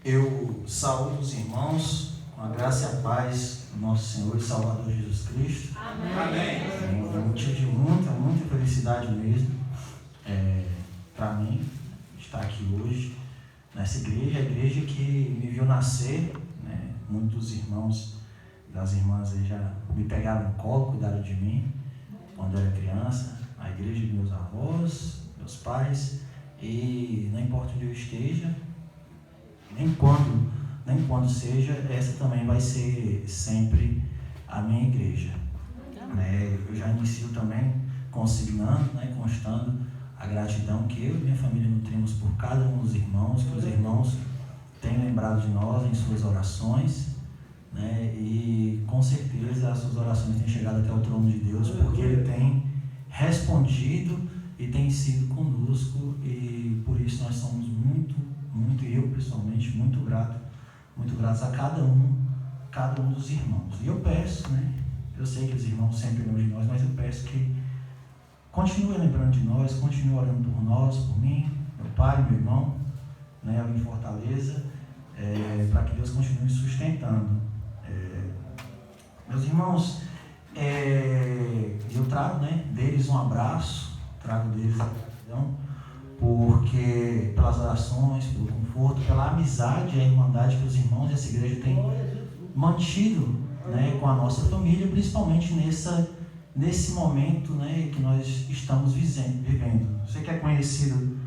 Eu saúdo os irmãos com a graça e a paz do nosso Senhor e Salvador Jesus Cristo. Amém. É um motivo de muita felicidade mesmo para mim estar aqui hoje nessa igreja, a igreja que me viu nascer, né? Muitos irmãos e das irmãs aí já me pegaram no colo, cuidaram de mim quando eu era criança, a igreja de meus avós, meus pais, e não importa onde eu esteja, nem quando seja, essa também vai ser sempre a minha igreja. Eu já inicio também consignando, constando a gratidão que eu e minha família nutrimos por cada um dos irmãos, que os irmãos têm lembrado de nós em suas orações, e com certeza as suas orações têm chegado até o trono de Deus, porque Ele tem respondido e tem sido conosco, e por isso nós somos muito, e eu pessoalmente, muito gratos a cada um dos irmãos. E eu peço, eu sei que os irmãos sempre lembram de nós, mas eu peço que continue lembrando de nós, continue orando por nós, por mim, meu pai, meu irmão, ali em Fortaleza, para que Deus continue sustentando. Meus irmãos, eu trago deles um abraço, trago deles a gratidão, porque pelas orações, pelo conforto, pela amizade e a irmandade que os irmãos dessa igreja têm mantido com a nossa família, principalmente nesse momento que nós estamos vivendo. Você que é conhecido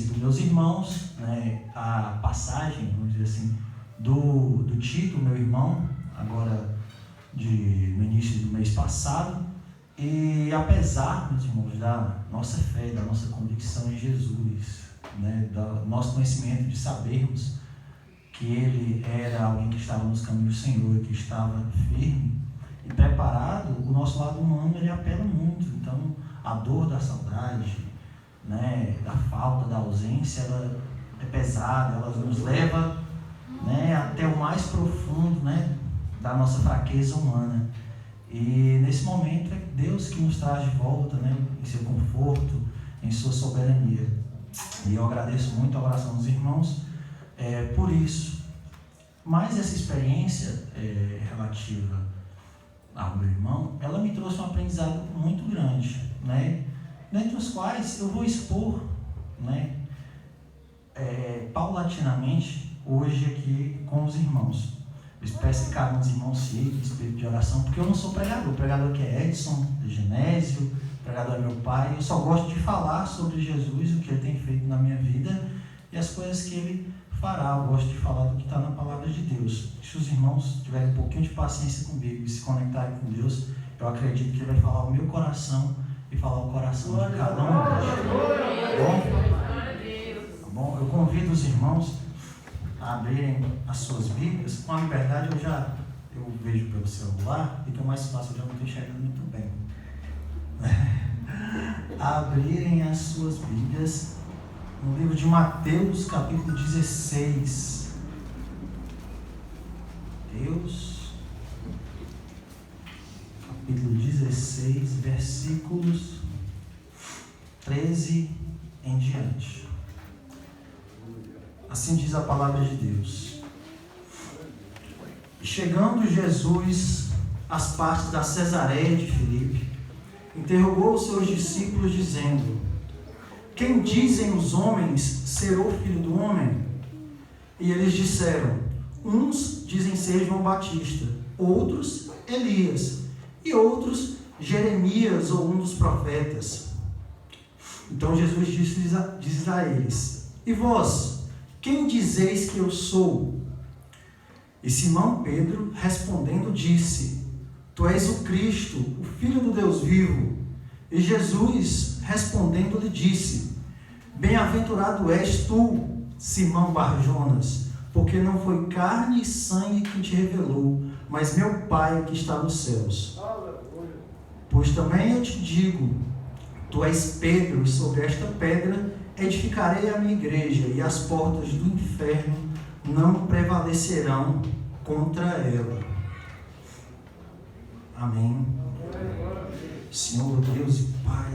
dos meus irmãos, a passagem, vamos dizer assim, do Tito, meu irmão, agora no início do mês passado, e apesar, meus irmãos, da nossa fé, da nossa convicção em Jesus, do nosso conhecimento de sabermos que Ele era alguém que estava nos caminhos do Senhor, que estava firme e preparado, o nosso lado humano ele apela muito. Então, a dor da saudade, da falta, da ausência, ela é pesada, ela nos leva até o mais profundo da nossa fraqueza humana. E nesse momento é Deus que nos traz de volta, em seu conforto, em sua soberania. E eu agradeço muito a oração dos irmãos por isso. Mas essa experiência relativa ao meu irmão, ela me trouxe um aprendizado muito grande, dentre os quais eu vou expor, paulatinamente, hoje aqui com os irmãos. Eu espero que cada um dos irmãos siga o espírito de oração, porque eu não sou pregador. O pregador que é Edson, de Genésio, o pregador é meu pai. Eu só gosto de falar sobre Jesus, o que Ele tem feito na minha vida e as coisas que Ele fará. Eu gosto de falar do que está na palavra de Deus. Se os irmãos tiverem um pouquinho de paciência comigo e se conectarem com Deus, eu acredito que Ele vai falar o meu coração e falar o coração de cada um deles. Tá bom? Eu convido os irmãos a abrirem as suas Bíblias. Com a liberdade eu vejo pelo celular, fica mais fácil, eu já não estou enxergando muito bem. Abrirem as suas Bíblias no livro de Mateus, capítulo 16. Mateus, capítulo 16, versículos 13 em diante. Assim diz a palavra de Deus. E chegando Jesus às partes da Cesareia de Filipe, interrogou os seus discípulos, dizendo: Quem dizem os homens ser o Filho do Homem? E eles disseram: Uns dizem ser João Batista, outros Elias, e outros Jeremias ou um dos profetas. Então Jesus disse a eles: E vós? Quem dizeis que eu sou? E Simão Pedro, respondendo, disse: Tu és o Cristo, o Filho do Deus vivo. E Jesus, respondendo, lhe disse: Bem-aventurado és tu, Simão Bar-Jonas, porque não foi carne e sangue que te revelou, mas meu Pai que está nos céus. Pois também eu te digo: Tu és Pedro, e sobre esta pedra edificarei a minha igreja, e as portas do inferno não prevalecerão contra ela. Amém. Senhor Deus e Pai,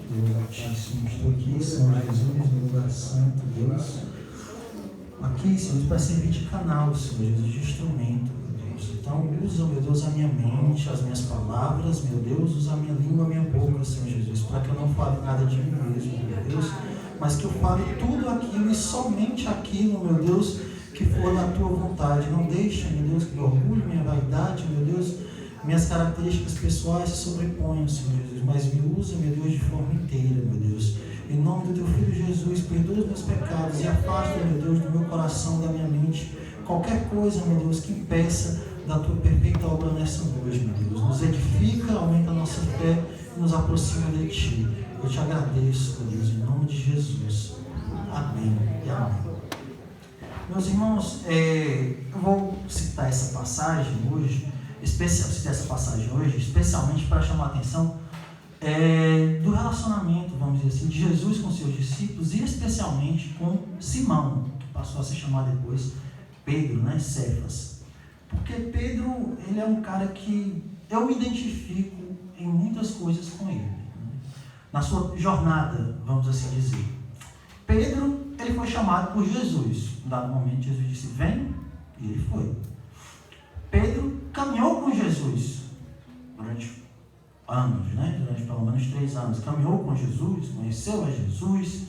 Deus Altíssimo, estou aqui, Senhor Jesus, meu lugar santo, Deus, aqui aqui, Senhor, para servir de canal, Senhor Jesus, de instrumento, meu Deus. Então, usa, meu Deus, a minha mente, as minhas palavras, meu Deus, usa a minha língua, a minha boca, Senhor Jesus, para que eu não fale nada de mim mesmo, meu Deus, mas que eu fale tudo aquilo e somente aquilo, meu Deus, que for da tua vontade. Não deixa, meu Deus, que meu orgulho, minha vaidade, meu Deus, minhas características pessoais se sobreponham, Senhor Jesus, mas me usa, meu Deus, de forma inteira, meu Deus. Em nome do teu Filho Jesus, perdoa os meus pecados e afasta, meu Deus, do meu coração, da minha mente, qualquer coisa, meu Deus, que impeça da tua perfeita obra nessa noite, meu Deus. Nos edifica, aumenta a nossa fé e nos aproxima de ti. Eu te agradeço, meu Deus, em nome de Jesus. Amém e amém. Meus irmãos, eu vou citar essa passagem hoje, especialmente para chamar a atenção do relacionamento, vamos dizer assim, de Jesus com seus discípulos e especialmente com Simão, que passou a se chamar depois Pedro, né, Cefas. Porque Pedro, ele é um cara que eu me identifico em muitas coisas com ele, né? Na sua jornada, vamos assim dizer. Pedro, ele foi chamado por Jesus. Em dado momento, Jesus disse, vem, e ele foi. Pedro caminhou com Jesus durante anos, né? Durante pelo menos 3 anos. Caminhou com Jesus, conheceu a Jesus.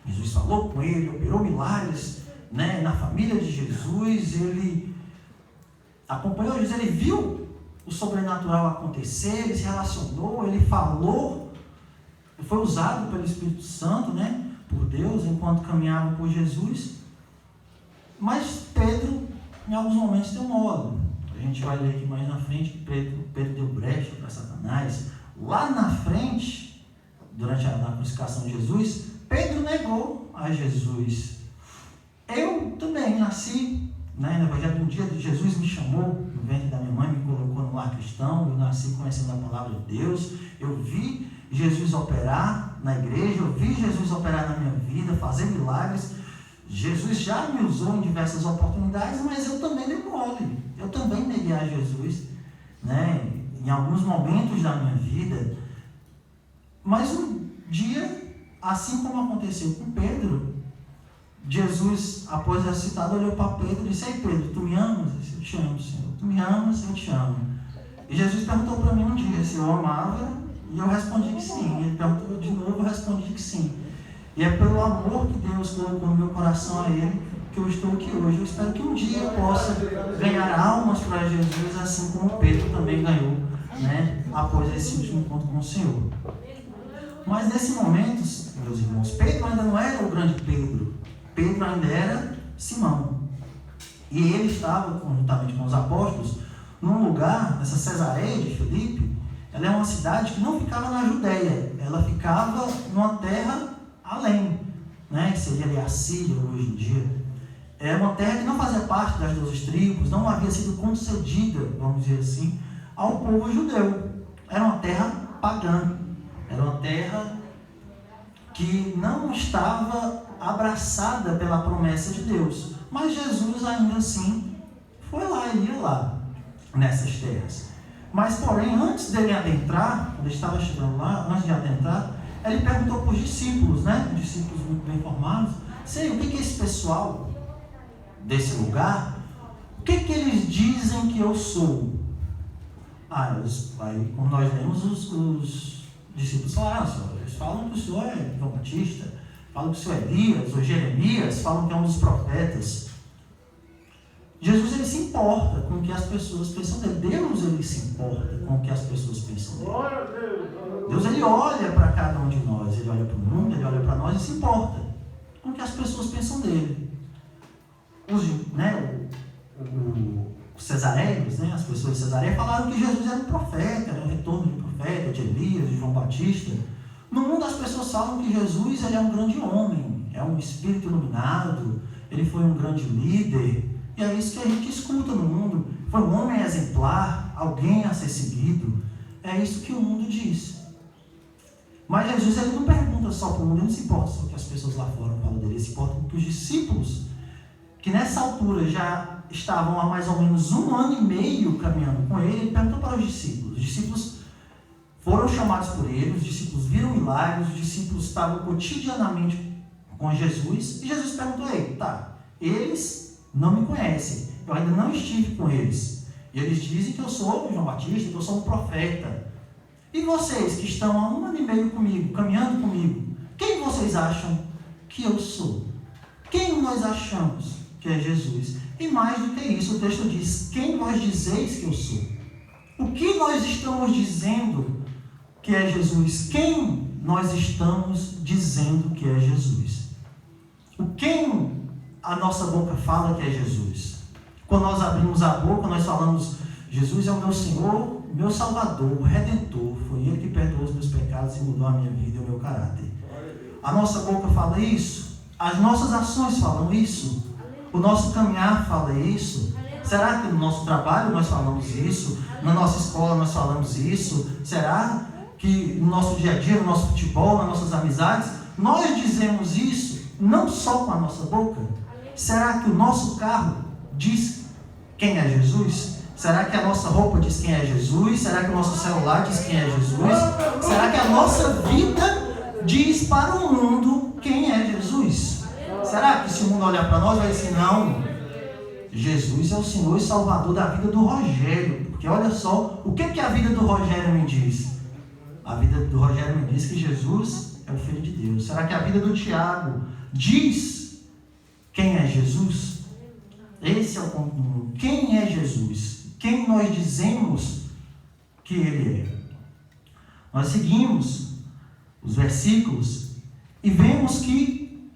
Jesus falou com ele, operou milagres, né? Na família de Jesus. Ele acompanhou Jesus, ele viu o sobrenatural acontecer, ele se relacionou, ele falou, ele foi usado pelo Espírito Santo, né? Por Deus, enquanto caminhava por Jesus. Mas Pedro, em alguns momentos, deu mole. A gente vai ler aqui mais na frente que Pedro deu brecha para Satanás. Lá na frente, durante a crucificação de Jesus, Pedro negou a Jesus. Eu também nasci, né, na verdade, no dia de Jesus me chamou no ventre da minha mãe, me colocou no lar cristão. Eu nasci conhecendo a palavra de Deus. Eu vi Jesus operar na igreja, eu vi Jesus operar na minha vida, fazer milagres. Jesus já me usou em diversas oportunidades, mas eu também dei mole. Eu também neguei a Jesus, né, em alguns momentos da minha vida. Mas um dia, assim como aconteceu com Pedro, Jesus, após a citada, olhou para Pedro e disse, ei Pedro, tu me amas? Eu disse, eu te amo, Senhor. Tu me amas? Eu te amo. E Jesus perguntou para mim um dia se eu amava, e eu respondi que sim. Ele perguntou de novo, eu respondi que sim. E é pelo amor que Deus colocou no meu coração a Ele que eu estou aqui hoje. Eu espero que um dia eu possa ganhar almas para Jesus, assim como Pedro também ganhou, né, após esse último encontro com o Senhor. Mas nesse momento, meus irmãos, Pedro ainda não era o grande Pedro. Pedro ainda era Simão. E ele estava, conjuntamente com os apóstolos, num lugar, nessa Cesareia de Filipe. Ela é uma cidade que não ficava na Judéia, ela ficava numa terra além, né, que seria ali a Síria hoje em dia. É uma terra que não fazia parte das 12 tribos, não havia sido concedida, vamos dizer assim, ao povo judeu. Era uma terra pagã, era uma terra que não estava abraçada pela promessa de Deus. Mas Jesus ainda assim foi lá, ele ia lá, nessas terras. Mas porém, antes dele adentrar, quando ele estava chegando lá, antes de adentrar, ele perguntou para os discípulos, né? Discípulos muito bem formados, sei, o que é esse pessoal desse lugar? O que eles dizem que eu sou? Aí, como nós lemos, os discípulos falaram, Senhor, eles falam que o Senhor é João Batista, falam que o Senhor é Elias ou Jeremias, falam que é um dos profetas. Jesus, ele se importa com o que as pessoas pensam dele. Deus, ele se importa com o que as pessoas pensam dele. Deus, ele olha para cada um de nós, ele olha para o mundo, ele olha para nós e se importa com o que as pessoas pensam dele. Os cesareiros, né, as pessoas de Cesareia falaram que Jesus era um profeta, era um retorno de profeta, de Elias, de João Batista. No mundo as pessoas falam que Jesus, ele é um grande homem, é um espírito iluminado, ele foi um grande líder. E é isso que a gente escuta no mundo. Foi um homem exemplar, alguém a ser seguido. É isso que o mundo diz. Mas Jesus, ele não pergunta só para o mundo, ele não se importa só o que as pessoas lá fora falam dele, ele se importa com que os discípulos, que nessa altura já estavam há mais ou menos 1 ano e meio caminhando com ele perguntou para os discípulos. Os discípulos foram chamados por ele, os discípulos viram milagres, os discípulos estavam cotidianamente com Jesus, e Jesus perguntou, ei, tá, eles não me conhecem, eu ainda não estive com eles. E eles dizem que eu sou João Batista, que eu sou um profeta. E vocês que estão há 1 ano e meio comigo, caminhando comigo, quem vocês acham que eu sou? Quem nós achamos que é Jesus? E mais do que isso, o texto diz, quem vós dizeis que eu sou? O que nós estamos dizendo que é Jesus? Quem nós estamos dizendo que é Jesus? O quem a nossa boca fala que é Jesus? Quando nós abrimos a boca, nós falamos, Jesus é o meu Senhor, meu Salvador, o Redentor. Foi Ele que perdoou os meus pecados e mudou a minha vida e o meu caráter. A nossa boca fala isso? As nossas ações falam isso? O nosso caminhar fala isso? Será que no nosso trabalho nós falamos isso? Na nossa escola nós falamos isso? Será que no nosso dia a dia, no nosso futebol, nas nossas amizades, nós dizemos isso não só com a nossa boca? Será que o nosso carro diz quem é Jesus? Será que a nossa roupa diz quem é Jesus? Será que o nosso celular diz quem é Jesus? Será que a nossa vida diz para o mundo quem é Jesus? Será que se o mundo olhar para nós vai dizer, não, Jesus é o Senhor e Salvador da vida do Rogério? Porque olha só, o que a vida do Rogério me diz? A vida do Rogério me diz que Jesus é o Filho de Deus. Será que a vida do Tiago diz quem é Jesus? Esse é o ponto número. Quem é Jesus? Quem nós dizemos que Ele é? Nós seguimos os versículos e vemos que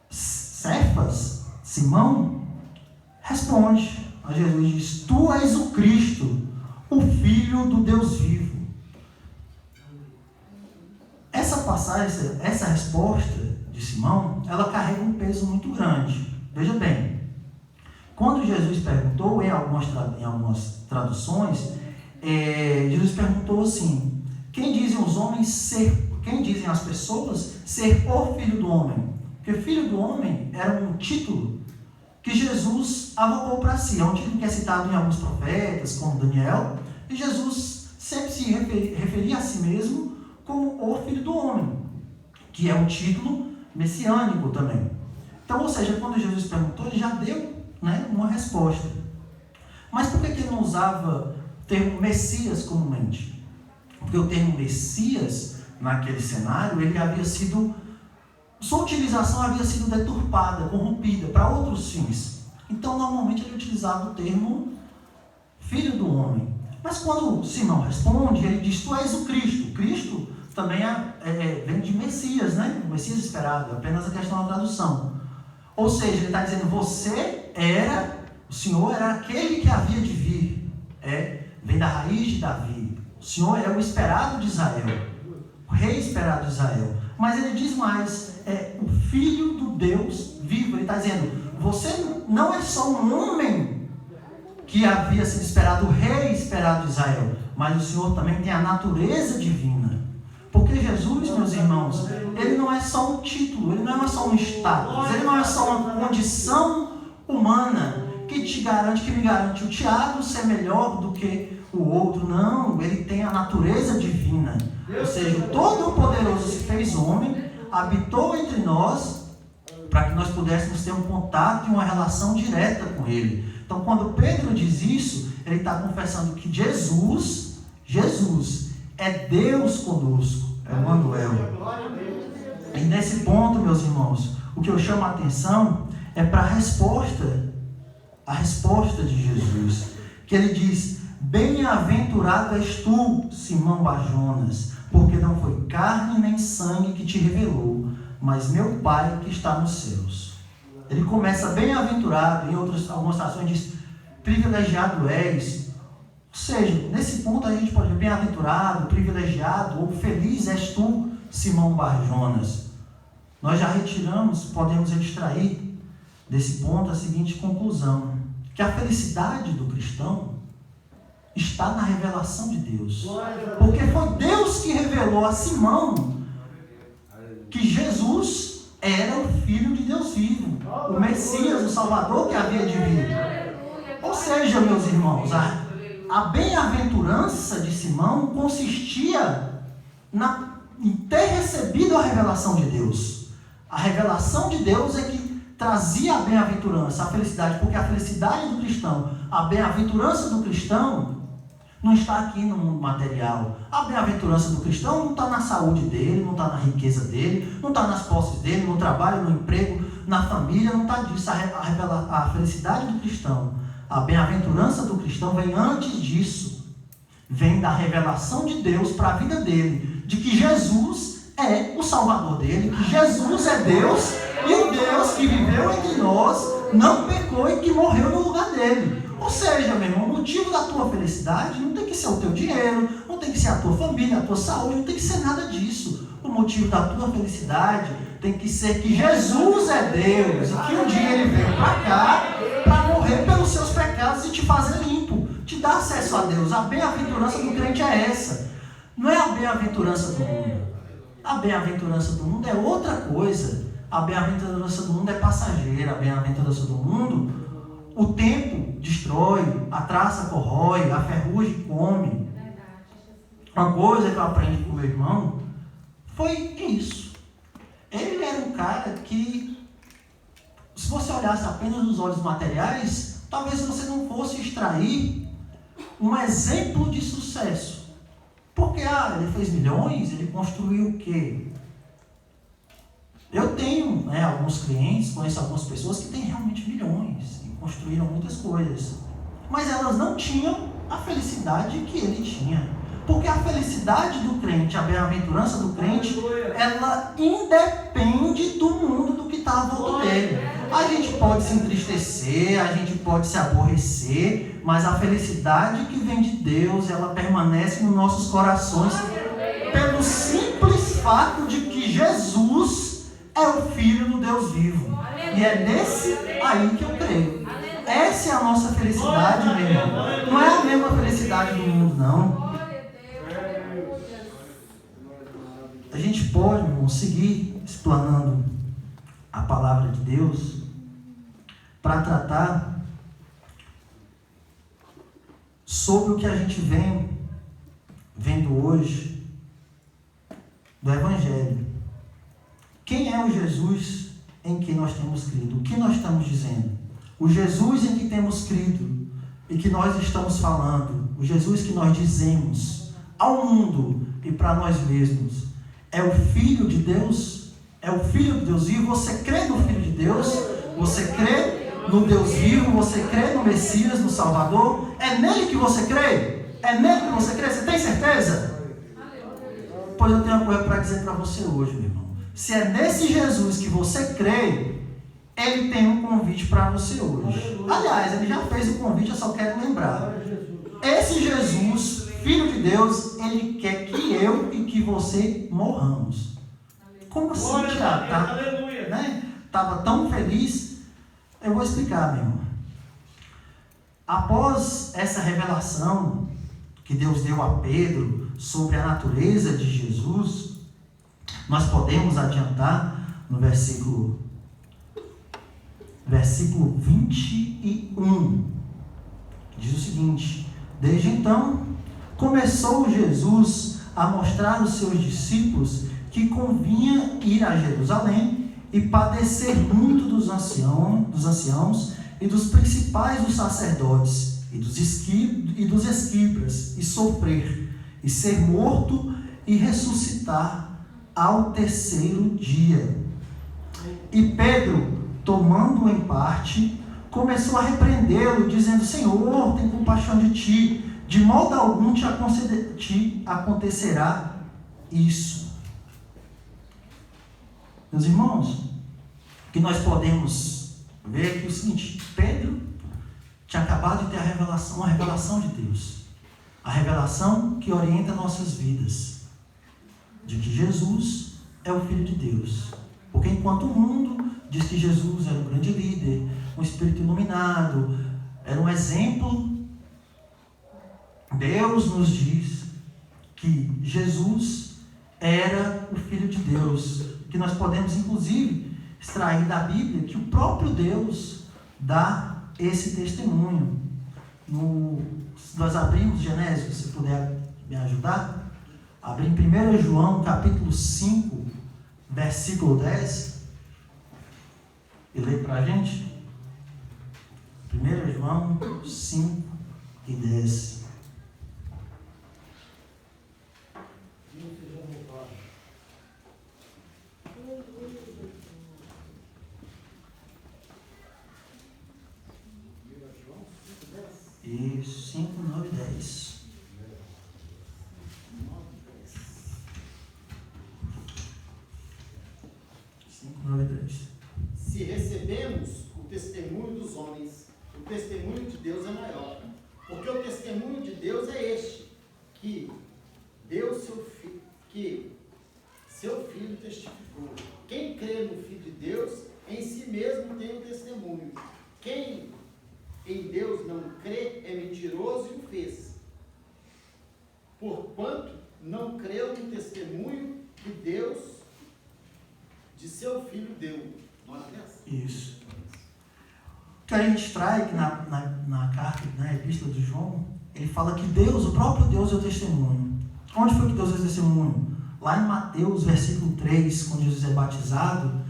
Cefas, Simão, responde a Jesus, diz, tu és o Cristo, o Filho do Deus vivo. Essa passagem, essa resposta de Simão, ela carrega um peso muito grande. Veja bem, quando Jesus perguntou, em algumas traduções, Jesus perguntou assim, quem dizem as pessoas ser o Filho do Homem? Porque Filho do Homem era um título que Jesus avocou para si. É um título que é citado em alguns profetas, como Daniel, e Jesus sempre se referia a si mesmo como o Filho do Homem, que é um título messiânico também. Então, ou seja, quando Jesus perguntou, ele já deu, uma resposta. Mas por que ele não usava o termo Messias comumente? Porque o termo Messias, naquele cenário, ele havia sido, sua utilização havia sido deturpada, corrompida para outros fins. Então, normalmente, ele utilizava o termo Filho do Homem. Mas quando Simão responde, ele diz, tu és o Cristo. Cristo também vem de Messias, O Messias esperado, apenas a questão da tradução. Ou seja, ele está dizendo, o Senhor era aquele que havia de vir. Vem da raiz de Davi. O Senhor é o esperado de Israel, o rei esperado de Israel. Mas ele diz mais, o Filho do Deus vivo. Ele está dizendo, você não é só um homem que havia sido esperado, o rei esperado de Israel, mas o Senhor também tem a natureza divina. Porque Jesus, meus irmãos, ele não é só um título, ele não é só um status, ele não é só uma condição humana que me garante o Tiago ser melhor do que o outro. Não, ele tem a natureza divina. Ou seja, o Todo-Poderoso se fez homem, habitou entre nós, para que nós pudéssemos ter um contato e uma relação direta com ele. Então, quando Pedro diz isso, ele está confessando que Jesus é Deus conosco, é o Emmanuel. E nesse ponto, meus irmãos, o que eu chamo a atenção é para a resposta de Jesus, que ele diz, bem-aventurado és tu, Simão Barjonas, porque não foi carne nem sangue que te revelou, mas meu Pai que está nos céus. Ele começa bem-aventurado, em algumas traduções diz, privilegiado és. Ou seja, nesse ponto a gente pode dizer bem-aventurado, privilegiado ou feliz és tu, Simão Barjonas. Nós já podemos extrair desse ponto a seguinte conclusão, que a felicidade do cristão está na revelação de Deus. Porque foi Deus que revelou a Simão que Jesus era o Filho de Deus vivo, o Messias, o Salvador que havia de vir. Ou seja, meus irmãos, a bem-aventurança de Simão consistia em ter recebido a revelação de Deus. A revelação de Deus é que trazia a bem-aventurança, a felicidade, porque a felicidade do cristão, a bem-aventurança do cristão, não está aqui no mundo material. A bem-aventurança do cristão não está na saúde dele, não está na riqueza dele, não está nas posses dele, no trabalho, no emprego, na família, não está disso. A felicidade do cristão, a bem-aventurança do cristão vem antes disso. Vem da revelação de Deus para a vida dele, de que Jesus é o Salvador dele, que Jesus é Deus, e o Deus que viveu entre nós, não pecou e que morreu no lugar dele. Ou seja, meu irmão, o motivo da tua felicidade não tem que ser o teu dinheiro, não tem que ser a tua família, a tua saúde, não tem que ser nada disso. O motivo da tua felicidade tem que ser que Jesus é Deus, e que um dia Ele veio para cá para morrer pelos seus pecados e te fazer limpo, te dar acesso a Deus. A bem-aventurança do crente é essa. Não é a bem-aventurança do mundo. A bem-aventurança do mundo é outra coisa. A bem-aventurança do mundo é passageira. A bem-aventurança do mundo, o tempo destrói, a traça corrói, a ferrugem come. Uma coisa que eu aprendi com meu irmão foi isso. Ele era um cara que, se você olhasse apenas nos olhos materiais, talvez você não fosse extrair um exemplo de sucesso. Porque ele fez milhões, ele construiu o quê? Eu tenho alguns clientes, conheço algumas pessoas que têm realmente milhões e construíram muitas coisas. Mas elas não tinham a felicidade que ele tinha. Porque a felicidade do crente, a bem-aventurança do crente, ela independe do mundo, do que está à volta dele. A gente pode se entristecer, a gente pode se aborrecer, mas a felicidade que vem de Deus, ela permanece nos nossos corações pelo simples fato de que Jesus é o Filho do Deus vivo. E é nesse aí que eu creio. Essa é a nossa felicidade, meu irmão. Não é a mesma felicidade do mundo, não. A gente pode, irmão, seguir explanando a palavra de Deus para tratar sobre o que a gente vem vendo hoje do Evangelho. Quem é o Jesus em que nós temos crido? O que nós estamos dizendo? O Jesus em que temos crido e que nós estamos falando, o Jesus que nós dizemos ao mundo e para nós mesmos, é o Filho de Deus? É o Filho de Deus vivo? Você crê no Filho de Deus? Você crê no Deus vivo? Você crê no Messias, no Salvador? É nele que você crê? É nele que você crê? Você tem certeza? Pois eu tenho uma coisa para dizer para você hoje, meu irmão. Se é nesse Jesus que você crê, Ele tem um convite para você hoje. Aliás, Ele já fez o convite, eu só quero lembrar. Esse Jesus, Filho de Deus, Ele quer que eu e que você morramos. Como assim, Tiago? Estava tão feliz. Eu vou explicar, meu irmão. Após essa revelação que Deus deu a Pedro sobre a natureza de Jesus, nós podemos adiantar no versículo 21. Diz o seguinte: desde então, começou Jesus a mostrar aos seus discípulos que convinha ir a Jerusalém e padecer muito dos anciãos e dos principais dos sacerdotes e dos escribas, e sofrer, e ser morto e ressuscitar ao terceiro dia. E Pedro, tomando-o em parte, começou a repreendê-lo, dizendo: Senhor, tem compaixão de ti, de modo algum te acontecerá isso. Meus irmãos, o que nós podemos ver aqui é o seguinte: Pedro tinha acabado de ter a revelação de Deus, a revelação que orienta nossas vidas, de que Jesus é o Filho de Deus. Porque enquanto o mundo diz que Jesus era um grande líder, um espírito iluminado, era um exemplo, Deus nos diz que Jesus era o Filho de Deus, que nós podemos inclusive extrair da Bíblia que o próprio Deus dá esse testemunho. Se nós abrimos Gênesis, se puder me ajudar, abrir em 1 João capítulo 5, versículo 10, e lê para a gente? 1 João 5 e 10. E 5, 9 e 10. 5, 9 e 10. Se recebemos o testemunho dos homens, o testemunho de Deus é maior. Porque o testemunho de Deus é este, que seu Filho testificou. Quem crê no Filho de Deus, em si mesmo tem um testemunho. Quem em Deus não crê é mentiroso e o fez. Porquanto não creu no testemunho que Deus de seu Filho deu. Isso. O que a gente extrai aqui na carta, na epístola de João, ele fala que Deus, o próprio Deus, é o testemunho. Onde foi que Deus é o testemunho? Lá em Mateus, versículo 3, quando Jesus é batizado,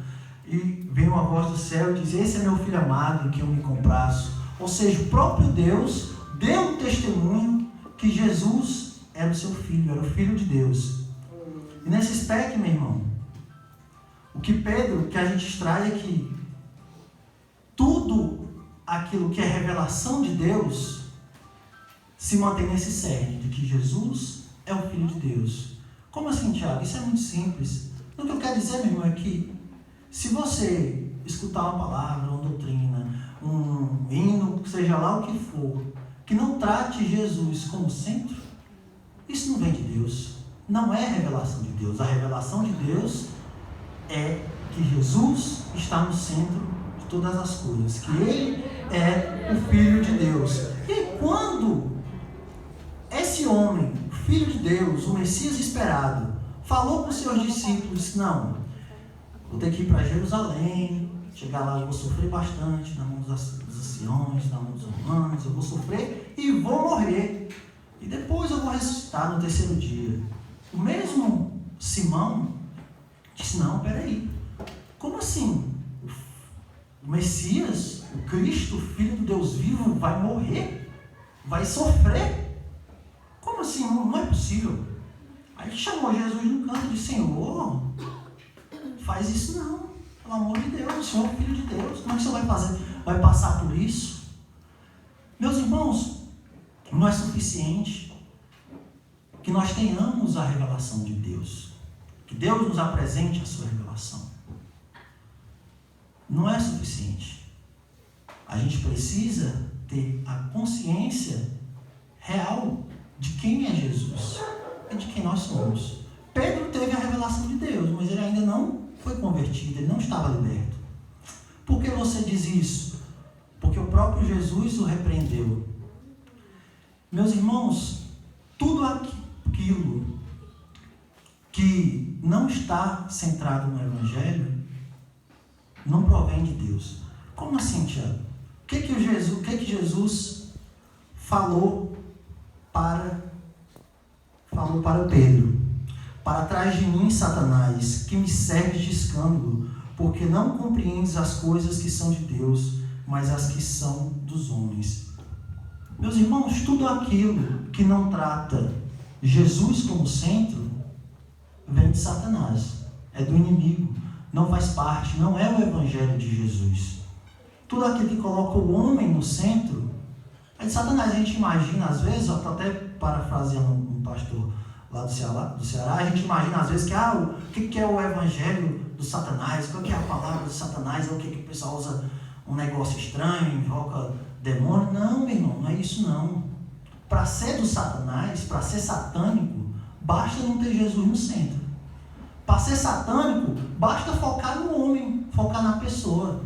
e vem uma voz do céu e diz: esse é meu filho amado, em quem eu me comprazo. Ou seja, o próprio Deus deu um testemunho que Jesus era o seu filho, era o Filho de Deus. E nesse aspecto, meu irmão, o que a gente extrai é que tudo aquilo que é revelação de Deus se mantém nesse cerne, de que Jesus é o Filho de Deus. Como assim, Tiago? Isso é muito simples. O que eu quero dizer, meu irmão, é que se você escutar uma palavra, uma doutrina, um hino, seja lá o que for, que não trate Jesus como centro, isso não vem de Deus. Não é revelação de Deus. A revelação de Deus é que Jesus está no centro de todas as coisas, que Ele é o Filho de Deus. E quando esse homem, o Filho de Deus, o Messias esperado, falou com os seus discípulos: não, vou ter que ir para Jerusalém, chegar lá eu vou sofrer bastante, na mão dos anciões, na mão dos romanos, eu vou sofrer e vou morrer. E depois eu vou ressuscitar no terceiro dia. O mesmo Simão disse: não, peraí, como assim? O Messias, o Cristo, o Filho do Deus vivo, vai morrer? Vai sofrer? Como assim? Não é possível. Aí chamou Jesus no canto e disse: Senhor, faz isso não, pelo amor de Deus, o Senhor é o Filho de Deus, como é que você vai fazer? Vai passar por isso? Meus irmãos, não é suficiente que nós tenhamos a revelação de Deus, que Deus nos apresente a sua revelação. Não é suficiente. A gente precisa ter a consciência real de quem é Jesus e de quem nós somos. Pedro teve a revelação de Deus, mas ele ainda não foi convertido, ele não estava liberto. Por que você diz isso? Porque o próprio Jesus o repreendeu. Meus irmãos, tudo aquilo que não está centrado no Evangelho não provém de Deus. Como assim, Tiago? O que Jesus falou para Pedro? Para trás de mim, Satanás, que me serves de escândalo, porque não compreendes as coisas que são de Deus, mas as que são dos homens. Meus irmãos, tudo aquilo que não trata Jesus como centro vem de Satanás, é do inimigo, não faz parte, não é o Evangelho de Jesus. Tudo aquilo que coloca o homem no centro é de Satanás. A gente imagina, às vezes, eu estou até parafraseando um pastor lá do Ceará, a gente imagina às vezes que o que é o Evangelho do Satanás, o que é a palavra do Satanás, é o que o pessoal usa um negócio estranho, invoca demônio. Não, meu irmão, não é isso não. Para ser do Satanás, para ser satânico, basta não ter Jesus no centro. Para ser satânico, basta focar no homem, focar na pessoa.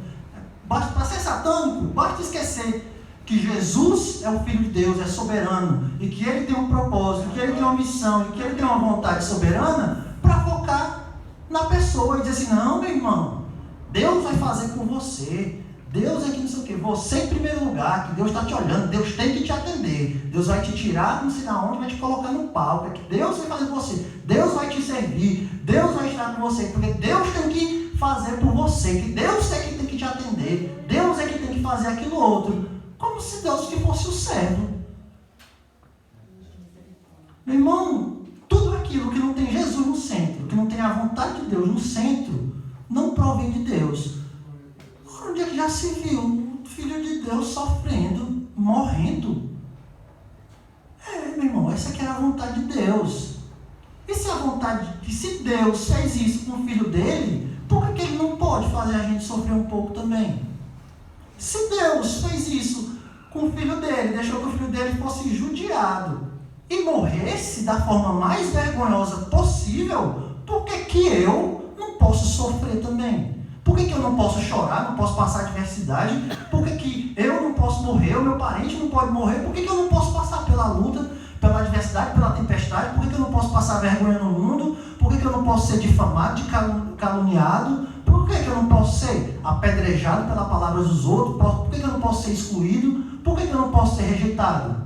Para ser satânico, basta esquecer que Jesus é o Filho de Deus, é soberano, e que Ele tem um propósito, que Ele tem uma missão, e que Ele tem uma vontade soberana, para focar na pessoa e dizer assim: não, meu irmão, Deus vai fazer por você, Deus é que não sei o que, você em primeiro lugar, que Deus está te olhando, Deus tem que te atender, Deus vai te tirar, não sei de onde, vai te colocar no palco, é que Deus vai fazer por você, Deus vai te servir, Deus vai estar com você, porque Deus tem que fazer por você, que Deus tem que te te atender, Deus é que tem que fazer aquilo outro, como se Deus que fosse o servo. Meu irmão, tudo aquilo que não tem Jesus no centro, que não tem a vontade de Deus no centro, não provém de Deus. Onde é que já se viu um filho de Deus sofrendo, morrendo? Meu irmão, essa aqui era a vontade de Deus. E se a vontade, se Deus fez isso com o filho dele, por que ele não pode fazer a gente sofrer um pouco também? Se Deus fez isso com o filho dele, deixou que o filho dele fosse judiado e morresse da forma mais vergonhosa possível, por que eu não posso sofrer também? Por que eu não posso chorar, não posso passar adversidade? Por que eu não posso morrer, o meu parente não pode morrer? Por que eu não posso passar pela luta, pela adversidade, pela tempestade? Por que eu não posso passar vergonha no mundo? Por que eu não posso ser difamado, caluniado? Por que eu não posso ser apedrejado pelas palavras dos outros? Por que eu não posso ser excluído? Por que eu não posso ser rejeitado?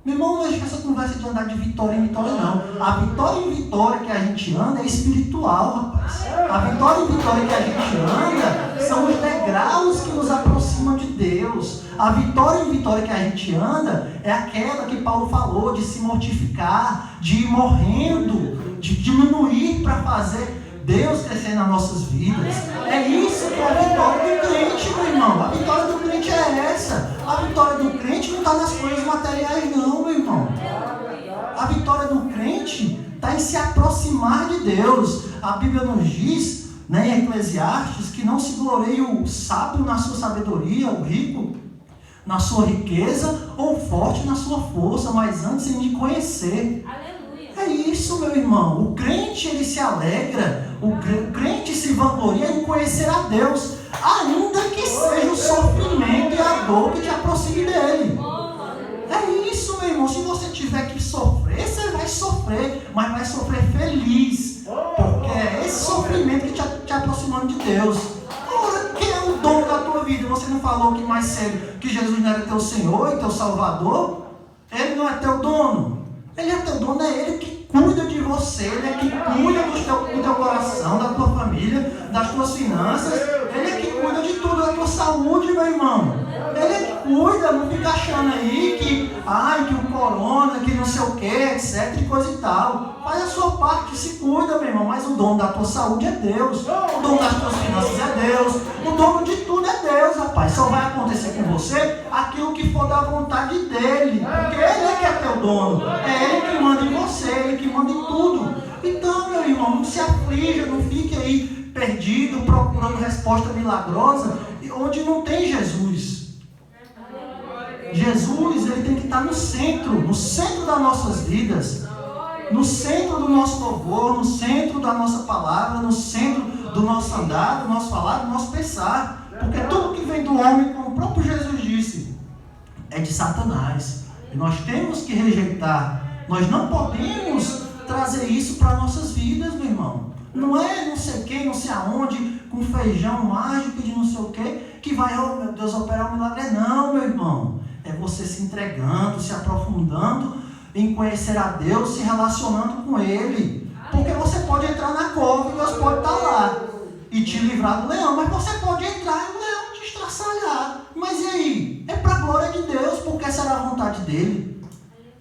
Meu irmão, não deixa essa conversa de andar de vitória em vitória, não. A vitória em vitória que a gente anda é espiritual, rapaz. A vitória em vitória que a gente anda são os degraus que nos aproximam de Deus. A vitória em vitória que a gente anda é aquela que Paulo falou, de se mortificar, de ir morrendo, de diminuir para fazer Deus crescer nas nossas vidas. É isso que é a vitória do crente, meu irmão. A vitória do crente é essa. A vitória do crente não está nas coisas materiais, não, meu irmão. A vitória do crente está em se aproximar de Deus. A Bíblia nos diz, em Eclesiastes, que não se glorie o sábio na sua sabedoria, o rico na sua riqueza, ou o forte na sua força, mas antes em me conhecer. É isso, meu irmão. O crente, ele se alegra, o crente se vangloria em conhecer a Deus, ainda que seja o sofrimento e a dor que te aproxime dele. É isso, meu irmão. Se você tiver que sofrer, você vai sofrer, mas vai sofrer feliz, porque é esse sofrimento que te aproximando de Deus. Ora, quem é o dono da tua vida? Você não falou que mais cedo que Jesus não era teu Senhor e teu Salvador? Ele não é teu dono. Ele é teu dono, é Ele que cuida de você, Ele é que cuida do teu coração, da tua família, das tuas finanças. Ele é que cuida de tudo, da tua saúde, meu irmão. Ele é que cuida, não fica achando aí que o corona, que não sei o que, etc, e coisa e tal. Faz a sua parte, se cuida, meu irmão, mas o dono da tua saúde é Deus, o dono das tuas finanças é Deus, o dono de tudo é Deus, rapaz. Só vai acontecer com você aquilo que for da vontade dele, porque Ele é que é teu dono, é Ele que manda em você, Ele que manda em tudo. Então, meu irmão, não se aflija, não fique aí perdido, procurando resposta milagrosa, onde não tem Jesus. Jesus, Ele tem que estar no centro das nossas vidas, no centro do nosso louvor, no centro da nossa palavra, no centro do nosso andar, do nosso falar, do nosso pensar. Porque tudo que vem do homem, como o próprio Jesus disse, é de Satanás. E nós temos que rejeitar. Nós não podemos trazer isso para nossas vidas, meu irmão. Não é não sei quem, não sei aonde, com feijão mágico de não sei o que vai, oh meu Deus, operar um milagre. Não, meu irmão. É você se entregando, se aprofundando em conhecer a Deus, se relacionando com Ele. Porque você pode entrar na cova e Deus pode estar lá e te livrar do leão, mas você pode entrar e o leão te estraçalhar. Mas e aí? É para a glória de Deus, porque essa era a vontade dele.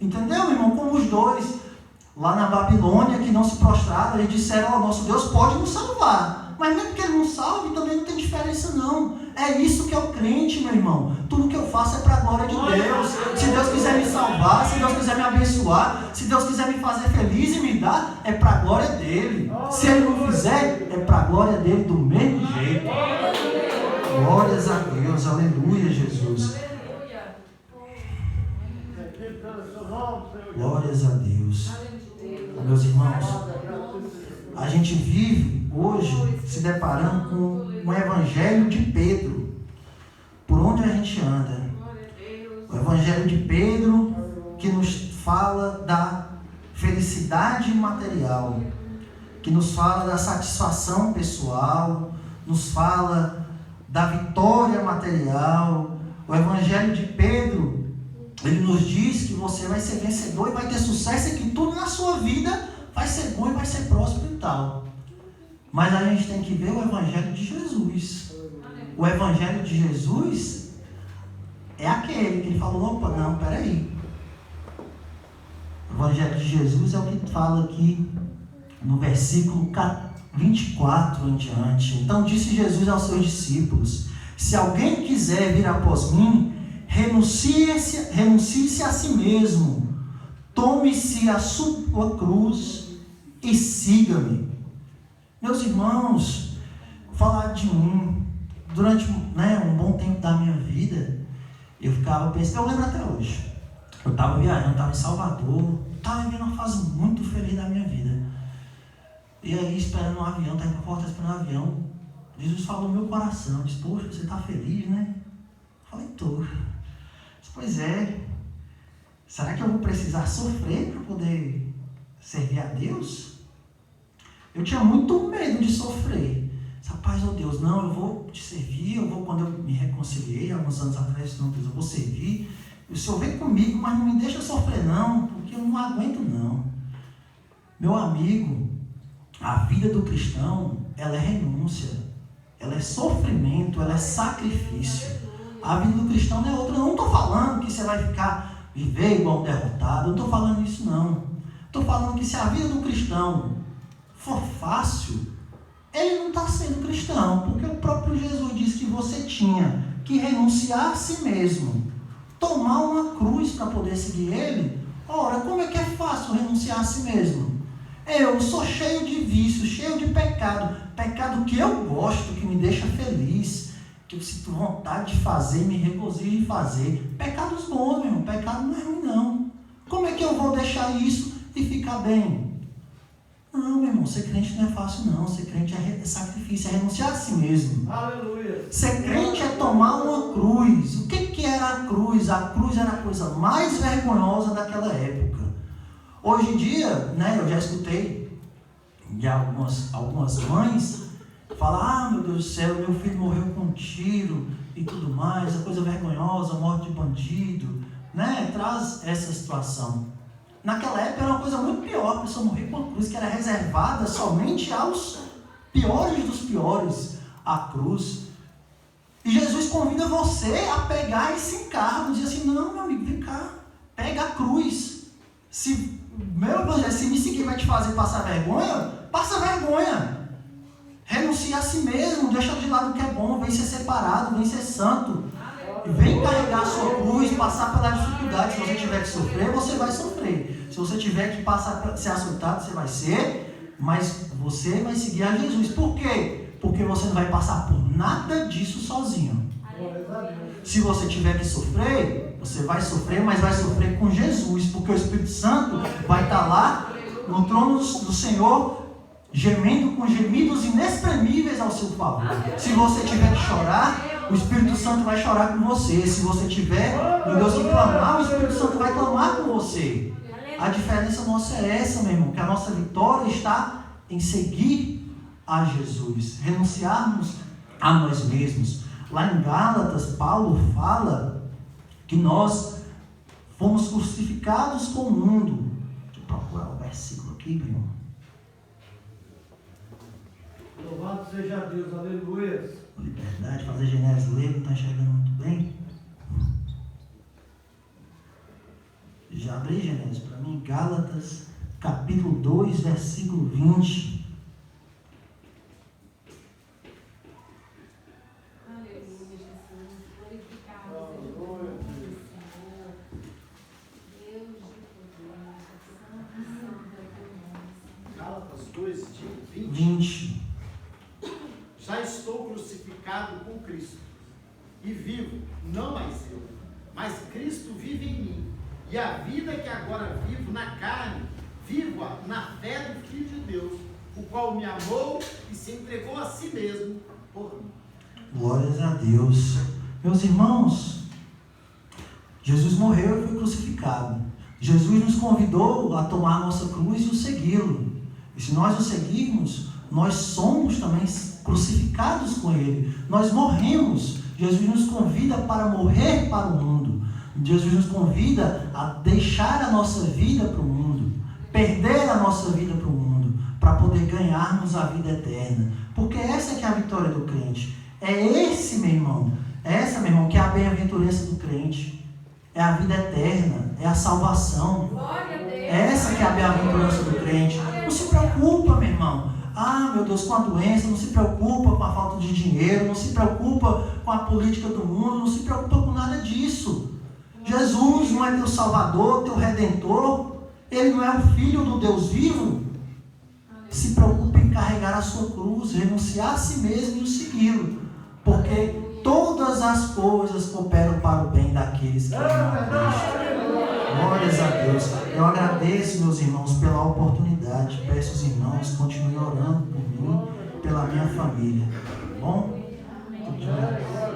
Entendeu, meu irmão? Como os dois lá na Babilônia que não se prostraram, eles disseram, nosso Deus pode nos salvar. Mas mesmo que Ele não salve, também não tem diferença não. É isso que é o crente, meu irmão. Tudo que eu faço é para a glória de Deus. Se Deus quiser me salvar, se Deus quiser me abençoar, se Deus quiser me fazer feliz e me dar, é para a glória dele. Se Ele não fizer, é para a glória dele do mesmo jeito. Glórias a Deus, aleluia, Jesus. Glórias a Deus. Meus irmãos, a gente vive hoje se deparando com o Evangelho de Pedro, por onde a gente anda. O Evangelho de Pedro que nos fala da felicidade material, que nos fala da satisfação pessoal, nos fala da vitória material. O Evangelho de Pedro, ele nos diz que você vai ser vencedor e vai ter sucesso e que tudo na sua vida vai ser bom e vai ser próspero e tal. Mas a gente tem que ver o Evangelho de Jesus. O Evangelho de Jesus é aquele que ele falou, opa, não, peraí. O Evangelho de Jesus é o que fala aqui no versículo 24 em diante. Então disse Jesus aos seus discípulos: se alguém quiser vir após mim, renuncie-se a si mesmo, tome-se a sua cruz e siga-me. Meus irmãos, falar de mim, durante um bom tempo da minha vida, eu ficava pensando, eu lembro até hoje, eu estava viajando, estava em Salvador, estava vivendo uma fase muito feliz da minha vida. E aí, esperando um avião, estava indo para a porta esperando um avião, Jesus falou no meu coração, disse, poxa, você está feliz, né? Eu falei, estou. Pois é, será que eu vou precisar sofrer para poder servir a Deus? Eu tinha muito medo de sofrer. Rapaz, oh Deus, não, eu vou te servir, quando eu me reconciliei, alguns anos atrás, não, Deus, eu vou servir. O Senhor vem comigo, mas não me deixa sofrer não, porque eu não aguento não. Meu amigo, a vida do cristão, ela é renúncia, ela é sofrimento, ela é sacrifício. A vida do cristão não é outra. Eu não estou falando que você vai viver igual um derrotado, eu não estou falando isso não. Estou falando que se a vida do cristão for fácil, ele não está sendo cristão, porque o próprio Jesus disse que você tinha que renunciar a si mesmo, tomar uma cruz para poder seguir ele. Ora, como é que é fácil renunciar a si mesmo? Eu sou cheio de vícios, cheio de pecado que eu gosto, que me deixa feliz, que eu sinto vontade de fazer, me regozijo em fazer. Pecados bons, meu irmão, pecado não é ruim não. Como é que eu vou deixar isso e ficar bem? Não, meu irmão, ser crente não é fácil não. Ser crente é sacrifício, é renunciar a si mesmo. Aleluia. Ser crente é tomar uma cruz. O que era a cruz? A cruz era a coisa mais vergonhosa daquela época. Hoje em dia, eu já escutei de algumas mães falar, meu Deus do céu, meu filho morreu com um tiro e tudo mais, a coisa vergonhosa, morte de bandido, traz essa situação. Naquela época era uma coisa muito pior, a pessoa morrer com a cruz, que era reservada somente aos piores dos piores, a cruz. E Jesus convida você a pegar esse encargo, dizer assim, não, meu amigo, vem cá, pega a cruz. Se me seguir vai te fazer passar vergonha, passa vergonha. Renuncia a si mesmo, deixa de lado o que é bom, vem ser separado, vem ser santo. Vem carregar a sua cruz, passar pela dificuldade. Se você tiver que sofrer, você vai sofrer. Se você tiver que passar, ser açoitado, você vai ser. Mas você vai seguir a Jesus. Por quê? Porque você não vai passar por nada disso sozinho. Se você tiver que sofrer, você vai sofrer, mas vai sofrer com Jesus. Porque o Espírito Santo vai estar lá no trono do Senhor, gemendo com gemidos inexprimíveis ao seu favor. Se você tiver que chorar, o Espírito Santo vai chorar com você. Se você tiver, meu Deus, que clamar, o Espírito Santo vai clamar com você. A diferença nossa é essa, meu irmão, que a nossa vitória está em seguir a Jesus, renunciarmos a nós mesmos. Lá em Gálatas, Paulo fala que nós fomos crucificados com o mundo. Deixa eu procurar o versículo aqui, meu irmão. Louvado seja Deus, aleluia. Liberdade, fazer Genésio ler, não está enxergando muito bem. Já abri Genésio para mim, Gálatas, capítulo 2, versículo 20. Aleluia, Jesus. Glorificado seja o nome do Senhor. Deus de poder, santo é teu nome. Gálatas 2, de 20. Já estou crucificado com Cristo, e vivo, não mais eu, mas Cristo vive em mim. E a vida que agora vivo na carne, vivo-a na fé do Filho de Deus, o qual me amou e se entregou a si mesmo por mim. Glórias a Deus. Meus irmãos, Jesus morreu e foi crucificado. Jesus nos convidou a tomar a nossa cruz e o segui-lo. E se nós o seguirmos, nós somos também crucificados com Ele. Nós morremos. Jesus nos convida para morrer para o mundo. Jesus nos convida a deixar a nossa vida para o mundo, perder a nossa vida para o mundo, para poder ganharmos a vida eterna. Porque essa é que é a vitória do crente. É esse, meu irmão. É essa, meu irmão, que é a bem-aventurança do crente. É a vida eterna. É a salvação. É essa que é a bem-aventurança do crente. Não se preocupa, meu irmão. Ah, meu Deus, com a doença. Não se preocupa com a falta de dinheiro. Não se preocupa com a política do mundo. Não se preocupa com nada disso. Jesus não é teu Salvador, teu Redentor. Ele não é o Filho do Deus vivo. Se preocupe em carregar a sua cruz, renunciar a si mesmo e o segui-lo. Porque todas as coisas cooperam para o bem daqueles que amam a Cristo. Glórias a Deus. Eu agradeço, meus irmãos, pela oportunidade. Peço aos irmãos, continuem orando por mim, pela minha família. Tá bom? Tudo de bem.